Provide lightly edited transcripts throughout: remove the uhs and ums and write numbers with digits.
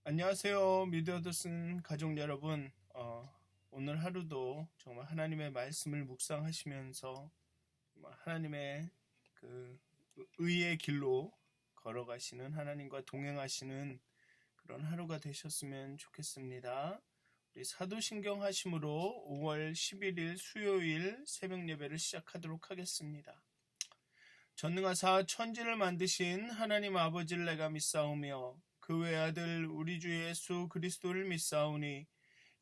안녕하세요. 미드어드슨 가족 여러분. 오늘 하루도 정말 하나님의 말씀을 묵상하시면서 정말 하나님의 그 의의 길로 걸어가시는 하나님과 동행하시는 그런 하루가 되셨으면 좋겠습니다. 우리 사도신경 하심으로 5월 11일 수요일 새벽 예배를 시작하도록 하겠습니다. 전능하사 천지를 만드신 하나님 아버지를 내가 믿사오며 그 외아들 우리 주 예수 그리스도를 믿사오니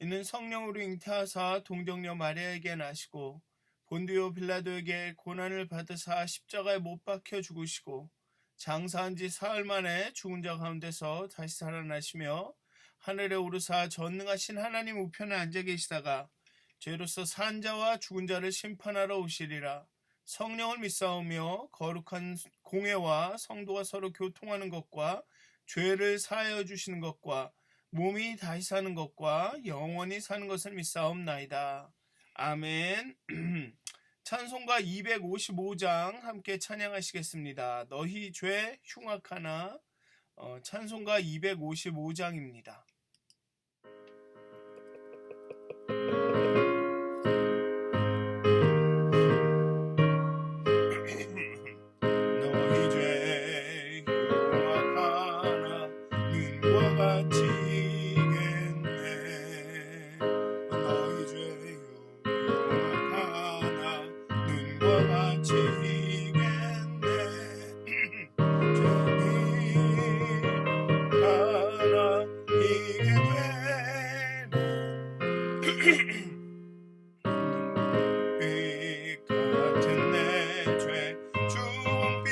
이는 성령으로 잉태하사 동정녀 마리아에게 나시고 본디오 빌라도에게 고난을 받으사 십자가에 못 박혀 죽으시고 장사한 지 사흘 만에 죽은 자 가운데서 다시 살아나시며 하늘에 오르사 전능하신 하나님 우편에 앉아 계시다가 죄로서 산 자와 죽은 자를 심판하러 오시리라. 성령을 믿사오며 거룩한 공회와 성도가 서로 교통하는 것과 죄를 사하여 주시는 것과 몸이 다시 사는 것과 영원히 사는 것을 믿사옵나이다. 아멘. 찬송가 255장 함께 찬양하시겠습니다. 너희 죄 흉악하나. 찬송가 255장입니다. 너희 죄 흉악하나 눈과 같이겠네. 너희 죄 흉악하나 눈과 같이겠네. 죄이 하나 이게 되네. 빛 같은 내 죄 주홍빛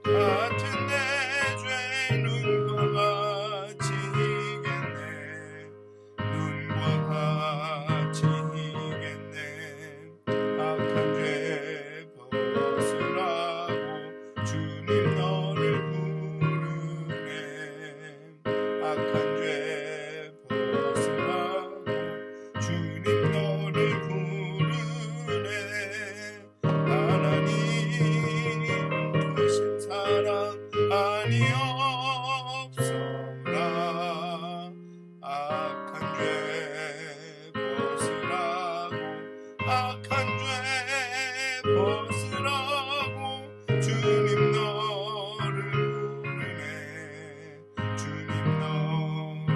같은 내 죄 눈과 같이겠네. 눈과 같이겠네. 악한 죄 벗으라고 주님 너를 부르네. 악한 죄 벗으라고 주님 너를 부르네. 하나님 크신 사랑 아니옵소라. 악한 죄 벗으라고 악한 죄 벗으라고 주님 너를 부르네. 주님 너를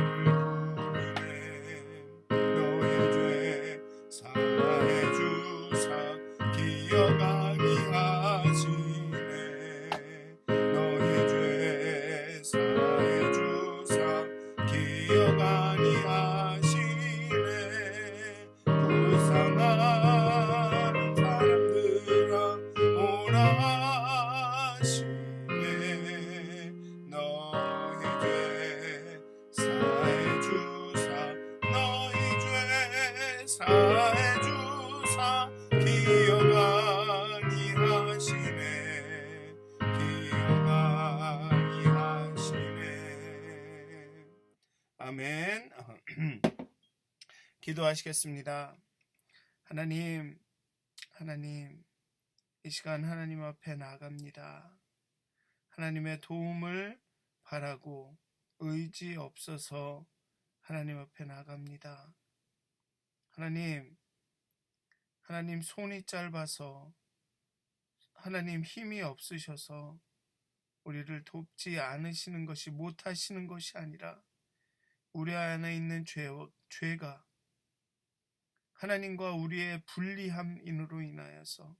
부르네. 너의 죄 사해 주사 기억하게 하시네. 너의 죄 사해 주사 기억하게 하시네. 불쌍한 사람들아 오라 하시네. 너의 죄 사해 주사 너희 죄 사해 주사 기억하니 하시네. 기억하니 하시네. 아멘. 기도하시겠습니다. 하나님, 이 시간 하나님 앞에 나아갑니다. 하나님의 도움을 바라고 의지 없어서 하나님 앞에 나갑니다. 하나님 손이 짧아서 하나님 힘이 없으셔서 우리를 돕지 않으시는 것이 못하시는 것이 아니라 우리 안에 있는 죄가 하나님과 우리의 불리함으로 인하여서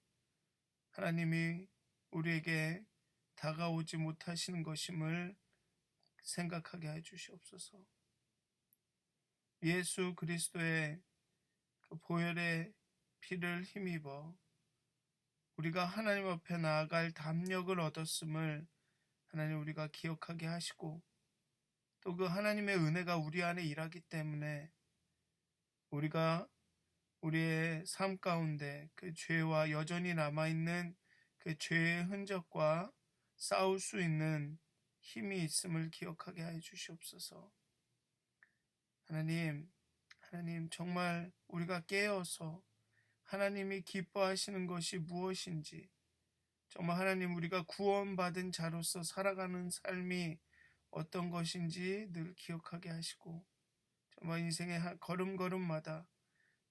하나님이 우리에게 다가오지 못하시는 것임을 생각하게 해주시옵소서. 예수 그리스도의 그 보혈의 피를 힘입어 우리가 하나님 앞에 나아갈 담력을 얻었음을 하나님 우리가 기억하게 하시고 또 그 하나님의 은혜가 우리 안에 일하기 때문에 우리가 우리의 삶 가운데 그 죄와 여전히 남아있는 그 죄의 흔적과 싸울 수 있는 힘이 있음을 기억하게 해 주시옵소서. 하나님 정말 우리가 깨어서 하나님이 기뻐하시는 것이 무엇인지, 정말 하나님 우리가 구원받은 자로서 살아가는 삶이 어떤 것인지 늘 기억하게 하시고 정말 인생의 걸음걸음마다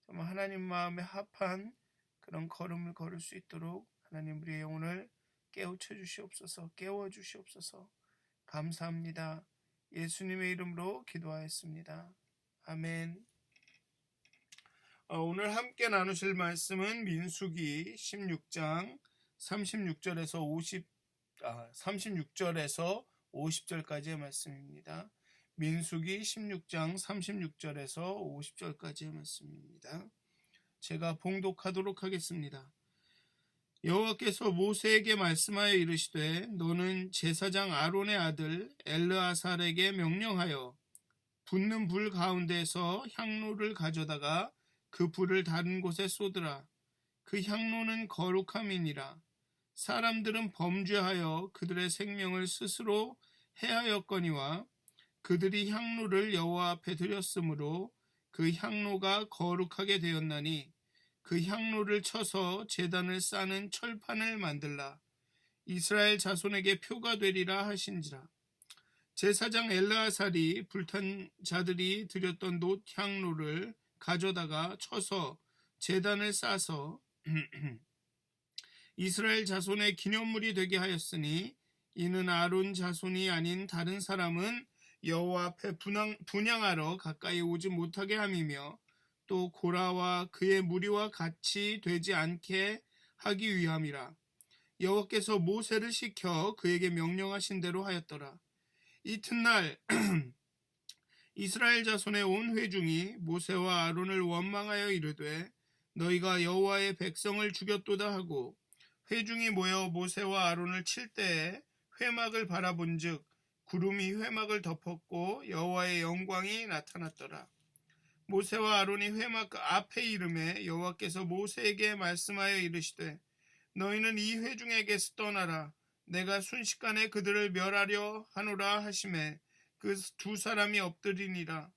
정말 하나님 마음에 합한 그런 걸음을 걸을 수 있도록 하나님 우리의 영혼을 깨우쳐 주시옵소서. 깨워 주시옵소서. 감사합니다. 예수님의 이름으로 기도하였습니다. 아멘. 오늘 함께 나누실 말씀은 민수기 16장 36절에서 50절까지의 말씀입니다. 민수기 16장 36절에서 50절까지의 말씀입니다. 제가 봉독하도록 하겠습니다. 여호와께서 모세에게 말씀하여 이르시되 너는 제사장 아론의 아들 엘르아살에게 명령하여 붙는 불 가운데에서 향로를 가져다가 그 불을 다른 곳에 쏟으라. 그 향로는 거룩함이니라. 사람들은 범죄하여 그들의 생명을 스스로 해하였거니와 그들이 향로를 여호와 앞에 드렸으므로 그 향로가 거룩하게 되었나니 그 향로를 쳐서 제단을 싸는 철판을 만들라. 이스라엘 자손에게 표가 되리라 하신지라. 제사장 엘르아살이 불탄 자들이 드렸던 놋 향로를 가져다가 쳐서 제단을 싸서 이스라엘 자손의 기념물이 되게 하였으니 이는 아론 자손이 아닌 다른 사람은 여호와 앞에 분향하러 가까이 오지 못하게 함이며 또 고라와 그의 무리와 같이 되지 않게 하기 위함이라. 여호와께서 모세를 시켜 그에게 명령하신 대로 하였더라. 이튿날 이스라엘 자손의 온 회중이 모세와 아론을 원망하여 이르되 너희가 여호와의 백성을 죽였도다 하고 회중이 모여 모세와 아론을 칠 때에 회막을 바라본즉 구름이 회막을 덮었고 여호와의 영광이 나타났더라. 모세와 아론이 회막 앞에 이르매 여호와께서 모세에게 말씀하여 이르시되 너희는 이 회중에게서 떠나라. 내가 순식간에 그들을 멸하려 하노라 하시매 그 두 사람이 엎드리니라.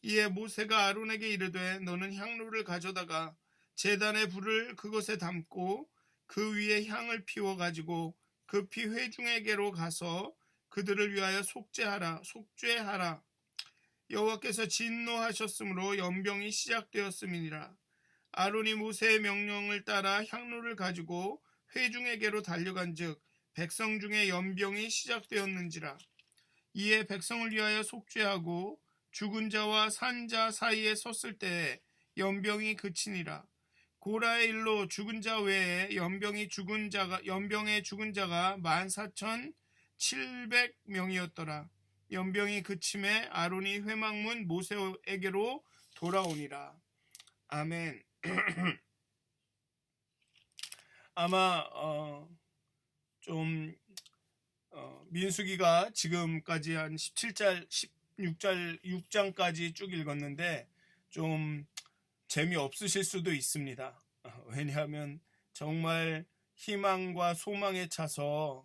이에 모세가 아론에게 이르되 너는 향로를 가져다가 제단의 불을 그것에 담고 그 위에 향을 피워 가지고 급히 회중에게로 가서 그들을 위하여 속죄하라. 여호와께서 진노하셨으므로 연병이 시작되었음이니라. 아론이 모세의 명령을 따라 향로를 가지고 회중에게로 달려간즉 백성 중에 연병이 시작되었는지라. 이에 백성을 위하여 속죄하고 죽은 자와 산 자 사이에 섰을 때에 연병이 그치니라. 고라의 일로 죽은 자 외에 연병에 죽은 자가 14,700명이었더라. 연병이 그침에 아론이 회막문 모세에게로 돌아오니라. 아멘. 아마 민수기가 지금까지 한 6장까지 쭉 읽었는데 좀 재미없으실 수도 있습니다. 왜냐하면 정말 희망과 소망에 차서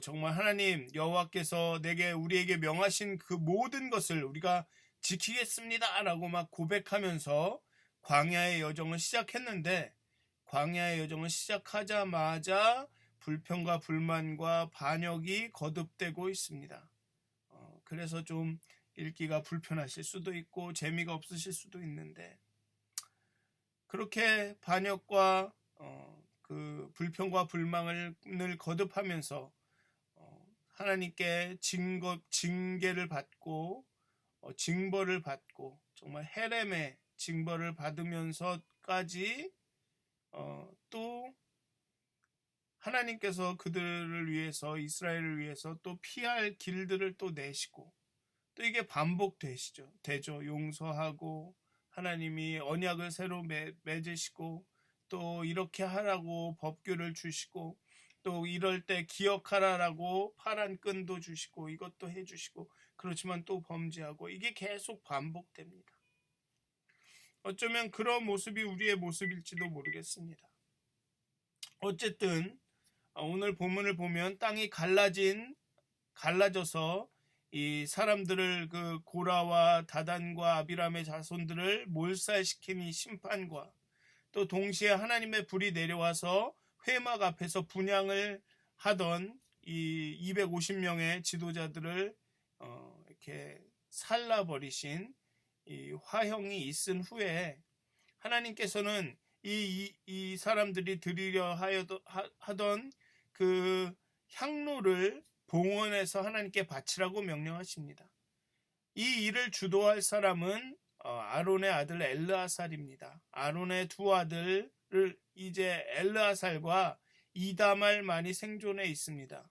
정말 하나님 여호와께서 우리에게 명하신 그 모든 것을 우리가 지키겠습니다 라고 막 고백하면서 광야의 여정을 시작했는데 광야의 여정을 시작하자마자 불평과 불만과 반역이 거듭되고 있습니다. 그래서 좀 읽기가 불편하실 수도 있고 재미가 없으실 수도 있는데 그렇게 반역과 그 불평과 불만을 거듭하면서 하나님께 징계를 받고 징벌을 받고 정말 헤렘의 징벌을 받으면서까지 또 하나님께서 그들을 위해서 이스라엘을 위해서 또 피할 길들을 또 내시고 또 이게 되죠. 용서하고 하나님이 언약을 새로 맺으시고 또 이렇게 하라고 법규를 주시고 또 이럴 때 기억하라라고 파란 끈도 주시고 이것도 해주시고 그렇지만 또 범죄하고 이게 계속 반복됩니다. 어쩌면 그런 모습이 우리의 모습일지도 모르겠습니다. 어쨌든 오늘 본문을 보면 땅이 갈라져서 이 사람들을 그 고라와 다단과 아비람의 자손들을 몰살시킨 이 심판과 또 동시에 하나님의 불이 내려와서 회막 앞에서 분향을 하던 이 250명의 지도자들을 이렇게 살라버리신 이 화형이 있은 후에 하나님께서는 이 사람들이 드리려 하던 그 향로를 봉헌해서 하나님께 바치라고 명령하십니다. 이 일을 주도할 사람은 아론의 아들 엘르아살입니다. 아론의 두 아들을 이제 엘르아살과 이다말만이 생존해 있습니다.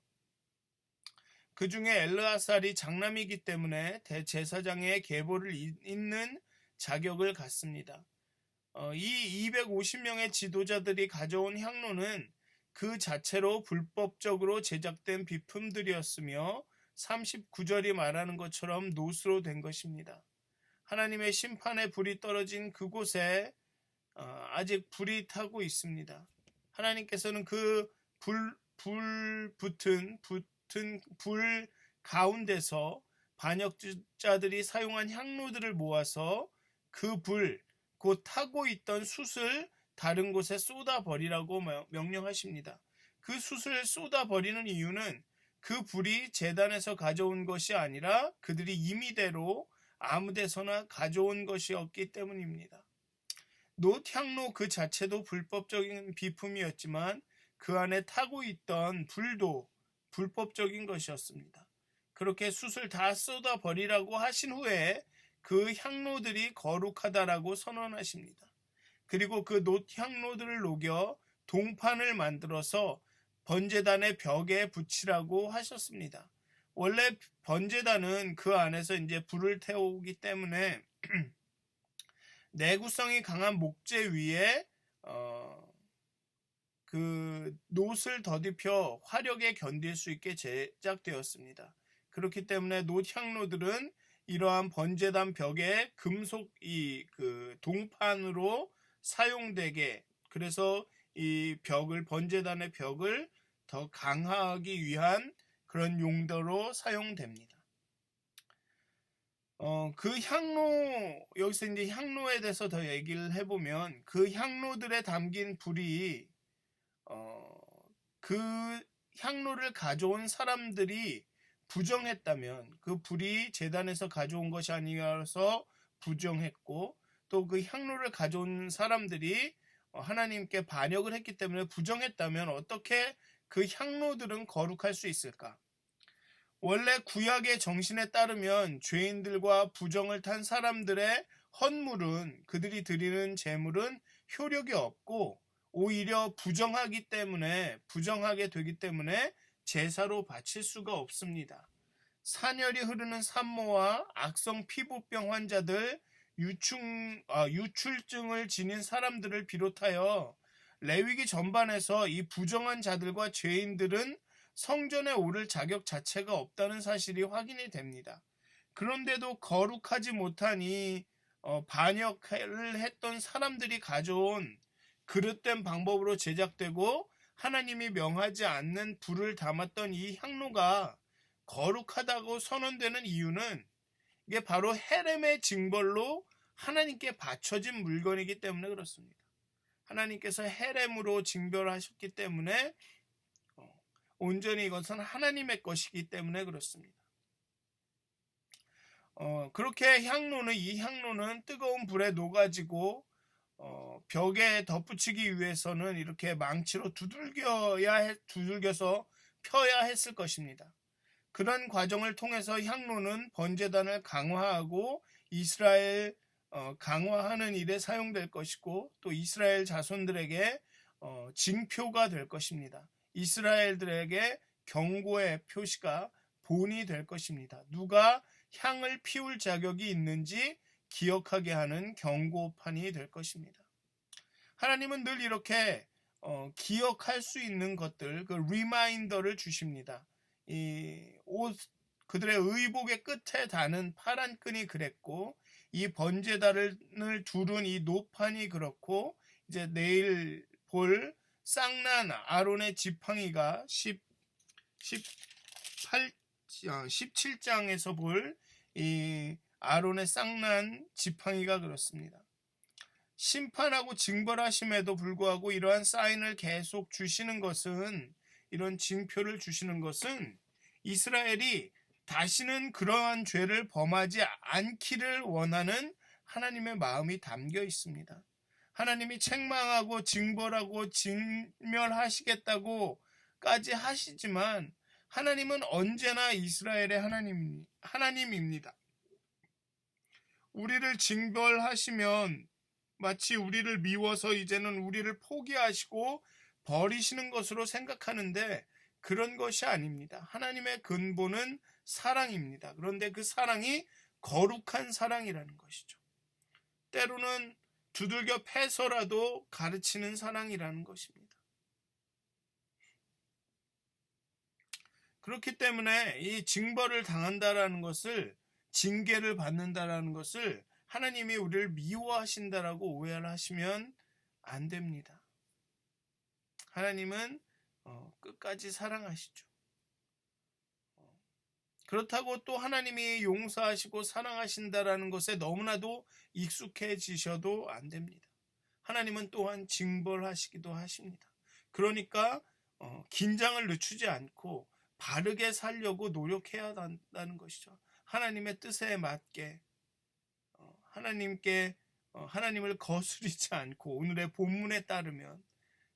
그 중에 엘르아살이 장남이기 때문에 대제사장의 계보를 잇는 자격을 갖습니다. 이 250명의 지도자들이 가져온 향로는 그 자체로 불법적으로 제작된 비품들이었으며 39절이 말하는 것처럼 노수로 된 것입니다. 하나님의 심판의 불이 떨어진 그곳에 아직 불이 타고 있습니다. 하나님께서는 그 붙은 불 가운데서 반역자들이 사용한 향로들을 모아서 그 불, 곧 타고 있던 숯을 다른 곳에 쏟아버리라고 명령하십니다. 그 숯을 쏟아버리는 이유는 그 불이 제단에서 가져온 것이 아니라 그들이 임의대로 아무데서나 가져온 것이었기 때문입니다. 놋향로 그 자체도 불법적인 비품이었지만 그 안에 타고 있던 불도 불법적인 것이었습니다. 그렇게 숯을 다 쏟아버리라고 하신 후에 그 향로들이 거룩하다라고 선언하십니다. 그리고 그 놋향로들을 녹여 동판을 만들어서 번제단의 벽에 붙이라고 하셨습니다. 원래 번제단은 그 안에서 이제 불을 태우기 때문에 내구성이 강한 목재 위에 그 놋을 더딥혀 화력에 견딜 수 있게 제작되었습니다. 그렇기 때문에 놋향로들은 이러한 번제단 벽에 금속 그 동판으로 사용되게, 그래서 이 벽을, 번제단의 벽을 더 강화하기 위한 그런 용도로 사용됩니다. 그 향로, 여기서 이제 향로에 대해서 더 얘기를 해보면 그 향로들에 담긴 불이 그 향로를 가져온 사람들이 부정했다면 그 불이 제단에서 가져온 것이 아니어서 부정했고, 또 그 향로를 가져온 사람들이 하나님께 반역을 했기 때문에 부정했다면 어떻게 그 향로들은 거룩할 수 있을까? 원래 구약의 정신에 따르면 죄인들과 부정을 탄 사람들의 헌물은, 그들이 드리는 제물은 효력이 없고 오히려 부정하게 되기 때문에 제사로 바칠 수가 없습니다. 산열이 흐르는 산모와 악성 피부병 환자들, 유출증을 지닌 사람들을 비롯하여 레위기 전반에서 이 부정한 자들과 죄인들은 성전에 오를 자격 자체가 없다는 사실이 확인이 됩니다. 그런데도 거룩하지 못한 이 반역을 했던 사람들이 가져온 그릇된 방법으로 제작되고 하나님이 명하지 않는 불을 담았던 이 향로가 거룩하다고 선언되는 이유는 이게 바로 헤렘의 징벌로 하나님께 바쳐진 물건이기 때문에 그렇습니다. 하나님께서 헤렘으로 징벌하셨기 때문에 온전히 이것은 하나님의 것이기 때문에 그렇습니다. 그렇게 이 향로는 뜨거운 불에 녹아지고 벽에 덧붙이기 위해서는 이렇게 망치로 두들겨서 펴야 했을 것입니다. 그런 과정을 통해서 향로는 번제단을 강화하고 이스라엘 강화하는 일에 사용될 것이고, 또 이스라엘 자손들에게 징표가 될 것입니다. 이스라엘들에게 경고의 표시가 본이 될 것입니다. 누가 향을 피울 자격이 있는지 기억하게 하는 경고판이 될 것입니다. 하나님은 늘 이렇게 기억할 수 있는 것들, 그 리마인더를 주십니다. 그들의 의복의 끝에 다는 파란 끈이 그랬고, 이 번제단을 두른 이 노판이 그렇고, 이제 내일 볼 쌍난 아론의 지팡이가 17장에서 볼 이 아론의 쌍난 지팡이가 그렇습니다. 심판하고 징벌하심에도 불구하고 이러한 사인을 계속 주시는 것은, 이런 징표를 주시는 것은 이스라엘이 다시는 그러한 죄를 범하지 않기를 원하는 하나님의 마음이 담겨 있습니다. 하나님이 책망하고 징벌하고 진멸하시겠다고까지 하시지만 하나님은 언제나 이스라엘의 하나님입니다. 우리를 징벌하시면 마치 우리를 미워서 이제는 우리를 포기하시고 버리시는 것으로 생각하는데 그런 것이 아닙니다. 하나님의 근본은 사랑입니다. 그런데 그 사랑이 거룩한 사랑이라는 것이죠. 때로는 두들겨 패서라도 가르치는 사랑이라는 것입니다. 그렇기 때문에 이 징벌을 당한다라는 것을, 징계를 받는다라는 것을 하나님이 우리를 미워하신다라고 오해를 하시면 안 됩니다. 하나님은 끝까지 사랑하시죠. 그렇다고 또 하나님이 용서하시고 사랑하신다라는 것에 너무나도 익숙해지셔도 안 됩니다. 하나님은 또한 징벌하시기도 하십니다. 그러니까 긴장을 늦추지 않고 바르게 살려고 노력해야 한다는 것이죠. 하나님의 뜻에 맞게 하나님을 거스르지 않고 오늘의 본문에 따르면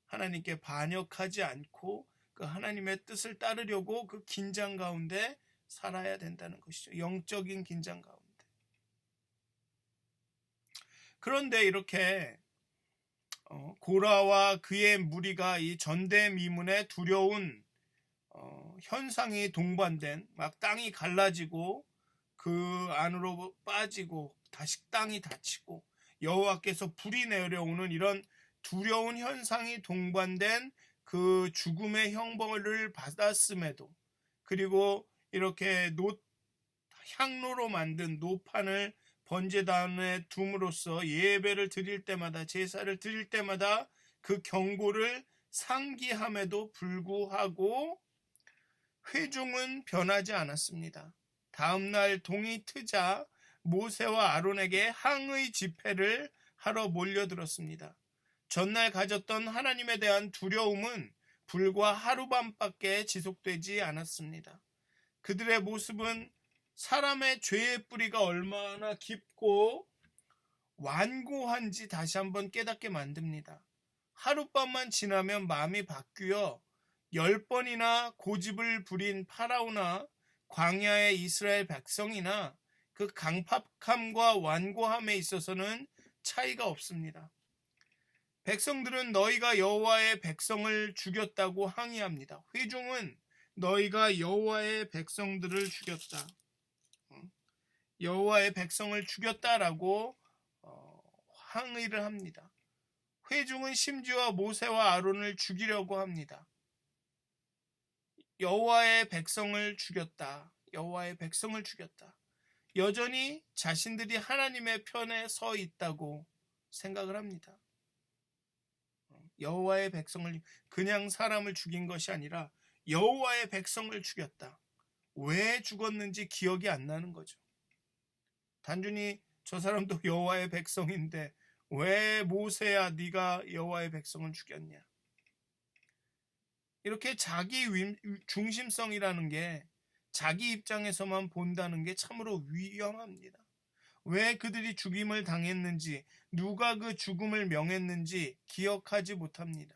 하나님께 반역하지 않고 그 하나님의 뜻을 따르려고 그 긴장 가운데 살아야 된다는 것이죠. 영적인 긴장 가운데. 그런데 이렇게 고라와 그의 무리가 이 전대미문의 두려운 현상이 동반된, 막 땅이 갈라지고 그 안으로 빠지고 다시 땅이 닫히고 여호와께서 불이 내려오는 이런 두려운 현상이 동반된 그 죽음의 형벌을 받았음에도, 그리고 이렇게 향로로 만든 노판을 번제단에 둠으로써 예배를 드릴 때마다, 제사를 드릴 때마다 그 경고를 상기함에도 불구하고 회중은 변하지 않았습니다. 다음날 동이 트자 모세와 아론에게 항의 집회를 하러 몰려들었습니다. 전날 가졌던 하나님에 대한 두려움은 불과 하루밤밖에 지속되지 않았습니다. 그들의 모습은 사람의 죄의 뿌리가 얼마나 깊고 완고한지 다시 한번 깨닫게 만듭니다. 하룻밤만 지나면 마음이 바뀌어 10번이나 고집을 부린 파라오나 광야의 이스라엘 백성이나 그 강팍함과 완고함에 있어서는 차이가 없습니다. 백성들은 너희가 여호와의 백성을 죽였다고 항의합니다. 회중은 너희가 여호와의 백성들을 죽였다, 여호와의 백성을 죽였다라고 항의를 합니다. 회중은 심지어 모세와 아론을 죽이려고 합니다. 여호와의 백성을 죽였다, 여호와의 백성을 죽였다. 여전히 자신들이 하나님의 편에 서 있다고 생각을 합니다. 여호와의 백성을, 그냥 사람을 죽인 것이 아니라 여호와의 백성을 죽였다. 왜 죽었는지 기억이 안 나는 거죠. 단순히 저 사람도 여호와의 백성인데 왜 모세야 네가 여호와의 백성을 죽였냐. 이렇게 자기 중심성이라는 게, 자기 입장에서만 본다는 게 참으로 위험합니다. 왜 그들이 죽임을 당했는지, 누가 그 죽음을 명했는지 기억하지 못합니다.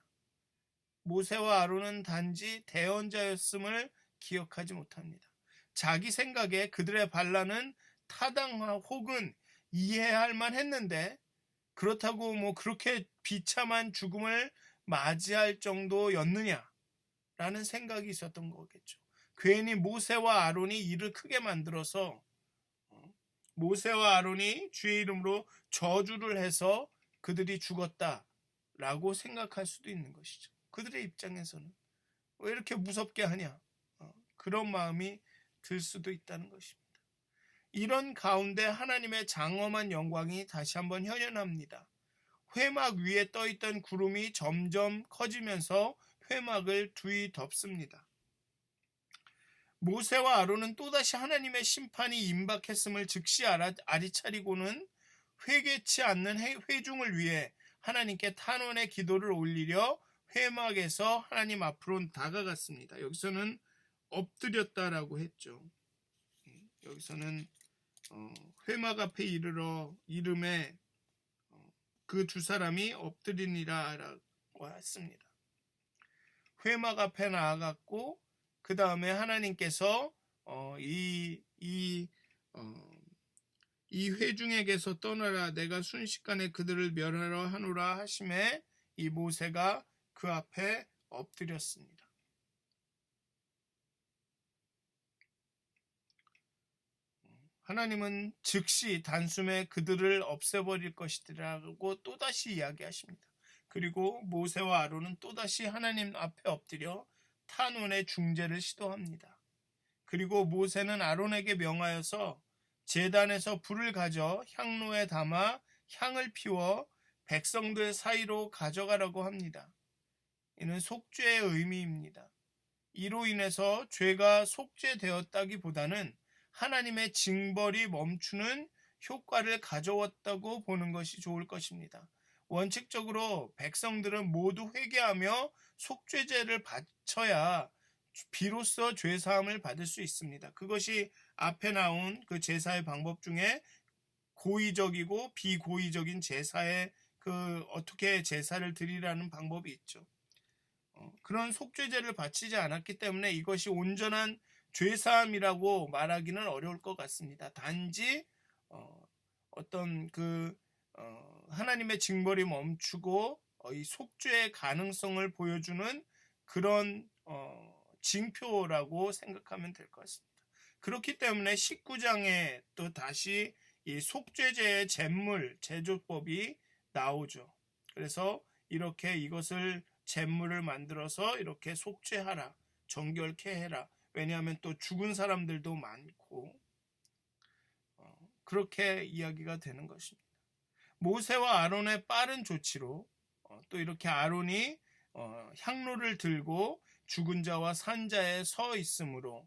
모세와 아론은 단지 대언자였음을 기억하지 못합니다. 자기 생각에 그들의 반란은 타당하 혹은 이해할 만했는데, 그렇다고 그렇게 비참한 죽음을 맞이할 정도였느냐라는 생각이 있었던 거겠죠. 괜히 모세와 아론이 일을 크게 만들어서 모세와 아론이 주의 이름으로 저주를 해서 그들이 죽었다라고 생각할 수도 있는 것이죠. 그들의 입장에서는 왜 이렇게 무섭게 하냐, 그런 마음이 들 수도 있다는 것입니다. 이런 가운데 하나님의 장엄한 영광이 다시 한번 현현합니다. 회막 위에 떠있던 구름이 점점 커지면서 회막을 두이 덮습니다. 모세와 아론은 또다시 하나님의 심판이 임박했음을 즉시 알아차리고는 회개치 않는 회중을 위해 하나님께 탄원의 기도를 올리려 회막에서 하나님 앞으로 다가갔습니다. 여기서는 엎드렸다라고 했죠. 여기서는 회막 앞에 이르러 이름에 그 두 사람이 엎드리니라 라고 했습니다. 회막 앞에 나아갔고 그 다음에 하나님께서 이 회중에게서 떠나라, 내가 순식간에 그들을 멸하려 하노라 하심에 이 모세가 그 앞에 엎드렸습니다. 하나님은 즉시 단숨에 그들을 없애버릴 것이라고 또다시 이야기하십니다. 그리고 모세와 아론은 또다시 하나님 앞에 엎드려 탄원의 중재를 시도합니다. 그리고 모세는 아론에게 명하여서 제단에서 불을 가져 향로에 담아 향을 피워 백성들 사이로 가져가라고 합니다. 이는 속죄의 의미입니다. 이로 인해서 죄가 속죄되었다기보다는 하나님의 징벌이 멈추는 효과를 가져왔다고 보는 것이 좋을 것입니다. 원칙적으로 백성들은 모두 회개하며 속죄제를 바쳐야 비로소 죄사함을 받을 수 있습니다. 그것이 앞에 나온 그 제사의 방법 중에 고의적이고 비고의적인 제사의 어떻게 제사를 드리라는 방법이 있죠. 그런 속죄제를 바치지 않았기 때문에 이것이 온전한 죄사함이라고 말하기는 어려울 것 같습니다. 단지 어떤 하나님의 징벌이 멈추고 이 속죄의 가능성을 보여주는 그런 징표라고 생각하면 될 것 같습니다. 그렇기 때문에 19장에 또 다시 이 속죄제의 제물 제조법이 나오죠. 그래서 이렇게 이것을 제물을 만들어서 이렇게 속죄하라, 정결케 해라. 왜냐하면 또 죽은 사람들도 많고 그렇게 이야기가 되는 것입니다. 모세와 아론의 빠른 조치로 또 이렇게 아론이 향로를 들고 죽은 자와 산 자에 서 있으므로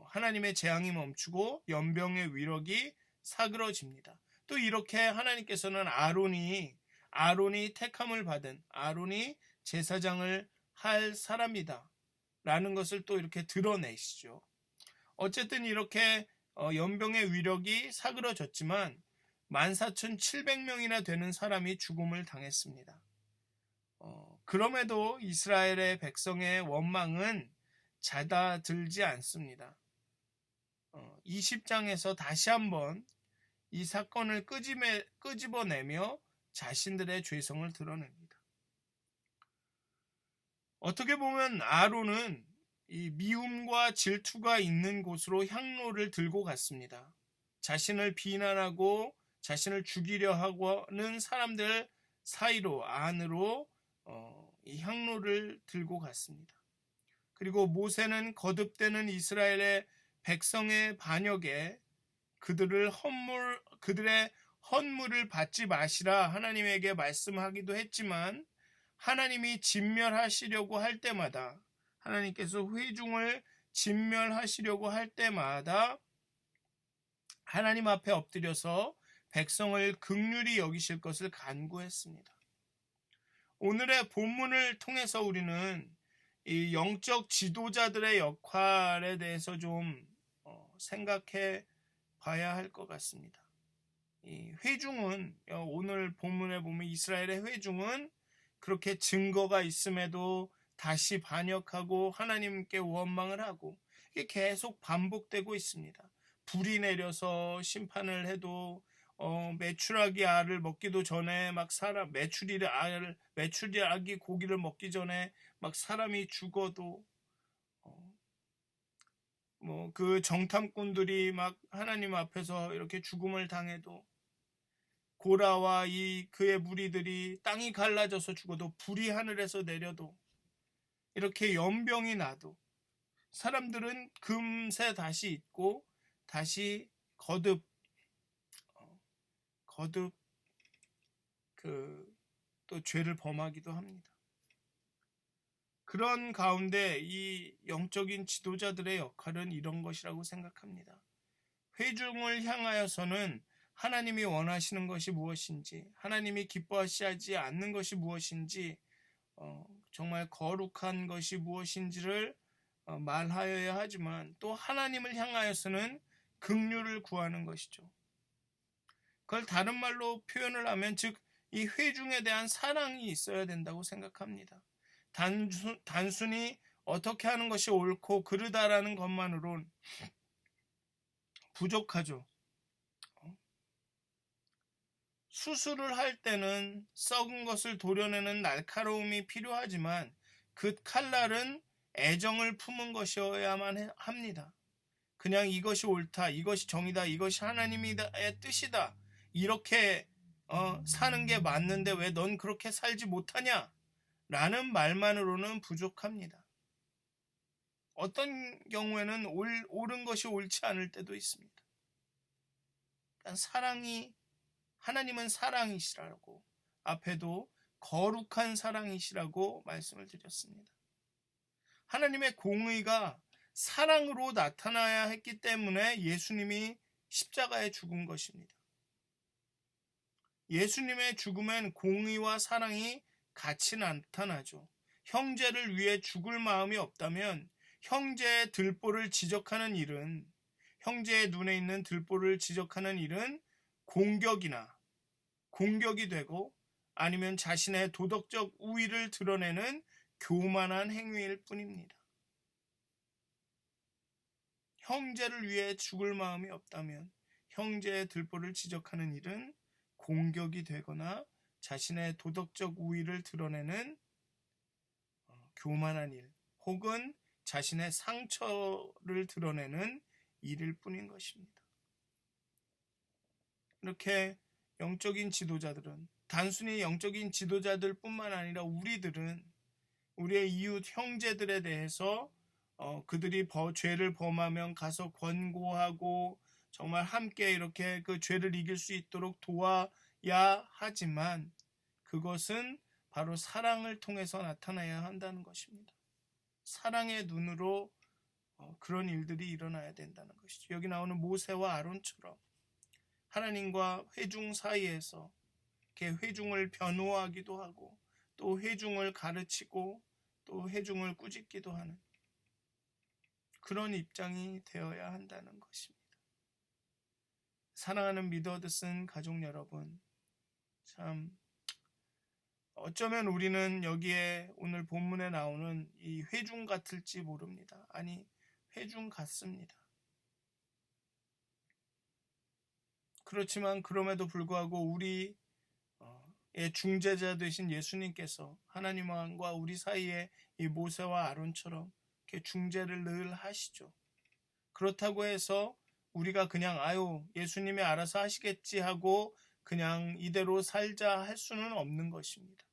하나님의 재앙이 멈추고 연병의 위력이 사그러집니다. 또 이렇게 하나님께서는 아론이 택함을 받은 아론이 제사장을 할 사람이다 라는 것을 또 이렇게 드러내시죠. 어쨌든 이렇게 연병의 위력이 사그러졌지만 14,700명이나 되는 사람이 죽음을 당했습니다. 그럼에도 이스라엘의 백성의 원망은 잦아들지 않습니다. 20장에서 다시 한번 이 사건을 끄집어내며 자신들의 죄성을 드러냅니다. 어떻게 보면 아론은 이 미움과 질투가 있는 곳으로 향로를 들고 갔습니다. 자신을 비난하고 자신을 죽이려 하는 사람들 사이로 안으로 이 향로를 들고 갔습니다. 그리고 모세는 거듭되는 이스라엘의 백성의 반역에 그들의 헌물을 받지 마시라 하나님에게 말씀하기도 했지만 하나님이 진멸하시려고 할 때마다 하나님께서 회중을 진멸하시려고 할 때마다 하나님 앞에 엎드려서 백성을 긍휼히 여기실 것을 간구했습니다. 오늘의 본문을 통해서 우리는 이 영적 지도자들의 역할에 대해서 좀 생각해 봐야 할 것 같습니다. 이 회중은 오늘 본문에 보면 이스라엘의 회중은 그렇게 증거가 있음에도 다시 반역하고 하나님께 원망을 하고 이게 계속 반복되고 있습니다. 불이 내려서 심판을 해도 메추라기 알을 먹기도 전에 막 메추라기 고기를 먹기 전에 막 사람이 죽어도 그 정탐꾼들이 막 하나님 앞에서 이렇게 죽음을 당해도 고라와 그의 무리들이 땅이 갈라져서 죽어도 불이 하늘에서 내려도 이렇게 연병이 나도 사람들은 금세 다시 잊고 다시 거듭 또 죄를 범하기도 합니다. 그런 가운데 이 영적인 지도자들의 역할은 이런 것이라고 생각합니다. 회중을 향하여서는 하나님이 원하시는 것이 무엇인지, 하나님이 기뻐하시지 않는 것이 무엇인지, 정말 거룩한 것이 무엇인지를 말하여야 하지만 또 하나님을 향하여서는 긍휼을 구하는 것이죠. 그걸 다른 말로 표현을 하면 즉 이 회중에 대한 사랑이 있어야 된다고 생각합니다. 단순히 어떻게 하는 것이 옳고 그르다라는 것만으론 부족하죠. 수술을 할 때는 썩은 것을 도려내는 날카로움이 필요하지만 그 칼날은 애정을 품은 것이어야만 합니다. 그냥 이것이 옳다, 이것이 정의다, 이것이 하나님의 뜻이다 이렇게 사는 게 맞는데 왜 넌 그렇게 살지 못하냐? 라는 말만으로는 부족합니다. 어떤 경우에는 옳은 것이 옳지 않을 때도 있습니다. 그러니까 하나님은 사랑이시라고 앞에도 거룩한 사랑이시라고 말씀을 드렸습니다. 하나님의 공의가 사랑으로 나타나야 했기 때문에 예수님이 십자가에 죽은 것입니다. 예수님의 죽음엔 공의와 사랑이 같이 나타나죠. 형제를 위해 죽을 마음이 없다면 형제의 들보를 지적하는 일은 형제의 눈에 있는 들보를 지적하는 일은 공격이 되고 아니면 자신의 도덕적 우위를 드러내는 교만한 행위일 뿐입니다. 형제를 위해 죽을 마음이 없다면 형제의 들보를 지적하는 일은 공격이 되거나 자신의 도덕적 우위를 드러내는 교만한 일 혹은 자신의 상처를 드러내는 일일 뿐인 것입니다. 이렇게 영적인 지도자들은 단순히 영적인 지도자들 뿐만 아니라 우리들은 우리의 이웃 형제들에 대해서 그들이 죄를 범하면 가서 권고하고 정말 함께 이렇게 그 죄를 이길 수 있도록 도와야 하지만 그것은 바로 사랑을 통해서 나타나야 한다는 것입니다. 사랑의 눈으로 그런 일들이 일어나야 된다는 것이죠. 여기 나오는 모세와 아론처럼 하나님과 회중 사이에서 이렇게 회중을 변호하기도 하고 또 회중을 가르치고 또 회중을 꾸짖기도 하는 그런 입장이 되어야 한다는 것입니다. 사랑하는 미더드슨 가족 여러분, 참 어쩌면 우리는 여기에 오늘 본문에 나오는 이 회중 같을지 모릅니다. 아니, 회중 같습니다. 그렇지만 그럼에도 불구하고 우리의 중재자 되신 예수님께서 하나님과 우리 사이에 이 모세와 아론처럼 이렇게 중재를 늘 하시죠. 그렇다고 해서 우리가 그냥 예수님이 알아서 하시겠지 하고 그냥 이대로 살자 할 수는 없는 것입니다.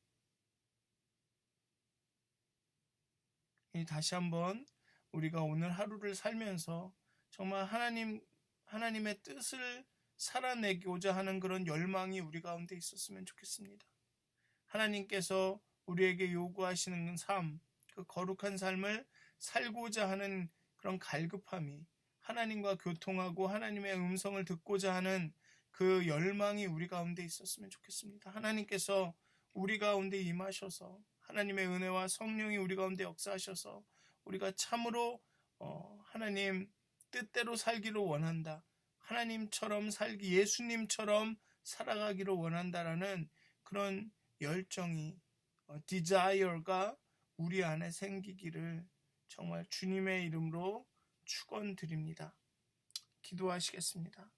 다시 한번 우리가 오늘 하루를 살면서 정말 하나님의 뜻을 살아내고자 하는 그런 열망이 우리 가운데 있었으면 좋겠습니다. 하나님께서 우리에게 요구하시는 삶, 그 거룩한 삶을 살고자 하는 그런 갈급함이 하나님과 교통하고 하나님의 음성을 듣고자 하는 그 열망이 우리 가운데 있었으면 좋겠습니다. 하나님께서 우리 가운데 임하셔서 하나님의 은혜와 성령이 우리 가운데 역사하셔서 우리가 참으로 하나님 뜻대로 살기를 원한다. 하나님처럼 살기, 예수님처럼 살아가기를 원한다라는 그런 열정이 desire가 우리 안에 생기기를 정말 주님의 이름으로 축원드립니다. 기도하시겠습니다.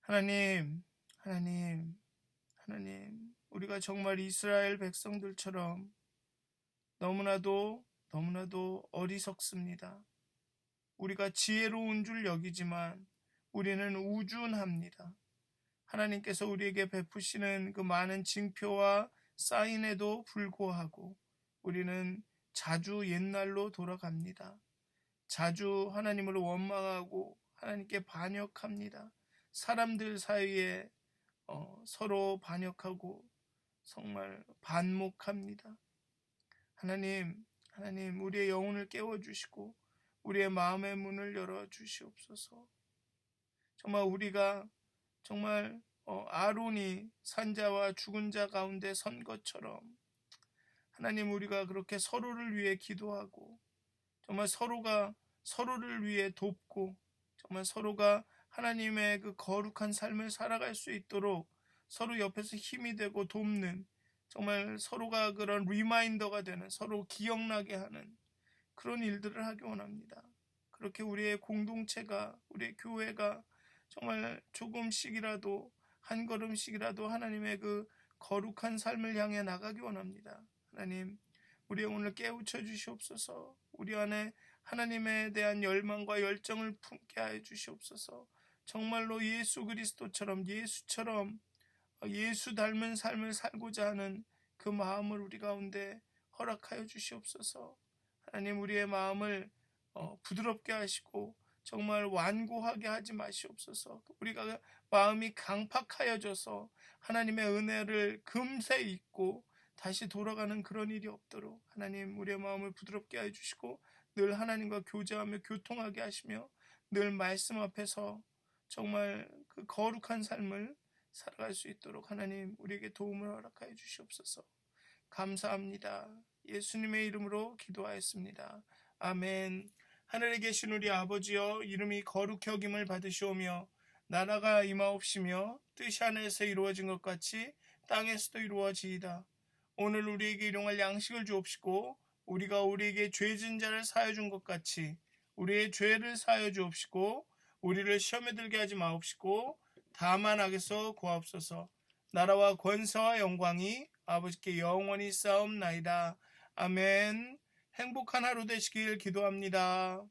하나님, 우리가 정말 이스라엘 백성들처럼 너무나도 어리석습니다. 우리가 지혜로운 줄 여기지만 우리는 우준합니다. 하나님께서 우리에게 베푸시는 그 많은 징표와 사인에도 불구하고 우리는 자주 옛날로 돌아갑니다. 자주 하나님을 원망하고 하나님께 반역합니다. 사람들 사이에 서로 반역하고 정말 반목합니다. 하나님, 우리의 영혼을 깨워주시고 우리의 마음의 문을 열어주시옵소서. 정말 우리가 정말 아론이 산자와 죽은 자 가운데 선 것처럼 하나님, 우리가 그렇게 서로를 위해 기도하고 정말 서로가 서로를 위해 돕고 정말 서로가 하나님의 그 거룩한 삶을 살아갈 수 있도록 서로 옆에서 힘이 되고 돕는, 정말 서로가 그런 리마인더가 되는, 서로 기억나게 하는 그런 일들을 하기 원합니다. 그렇게 우리의 공동체가, 우리의 교회가 정말 조금씩이라도, 한 걸음씩이라도 하나님의 그 거룩한 삶을 향해 나가기 원합니다. 하나님, 우리 오늘 깨우쳐 주시옵소서. 우리 안에 하나님에 대한 열망과 열정을 품게 하여 주시옵소서. 정말로 예수 그리스도처럼, 예수처럼, 예수 닮은 삶을 살고자 하는 그 마음을 우리 가운데 허락하여 주시옵소서. 하나님, 우리의 마음을 부드럽게 하시고 정말 완고하게 하지 마시옵소서. 우리가 마음이 강팍하여져서 하나님의 은혜를 금세 잊고 다시 돌아가는 그런 일이 없도록 하나님, 우리의 마음을 부드럽게 해주시고 늘 하나님과 교제하며 교통하게 하시며 늘 말씀 앞에서 정말 그 거룩한 삶을 살아갈 수 있도록 하나님, 우리에게 도움을 허락하여 주시옵소서. 감사합니다. 예수님의 이름으로 기도하였습니다. 아멘. 하늘에 계신 우리 아버지여, 이름이 거룩히 여김을 받으시오며 나라가 임하옵시며 뜻이 하늘에서 이루어진 것 같이 땅에서도 이루어지이다. 오늘 우리에게 일용할 양식을 주옵시고 우리가 우리에게 죄진 자를 사하여 준 것 같이 우리의 죄를 사하여 주옵시고 우리를 시험에 들게 하지 마옵시고 다만 악에서 구하옵소서. 나라와 권세와 영광이 아버지께 영원히 쌓옵나이다. 아멘. 행복한 하루 되시길 기도합니다.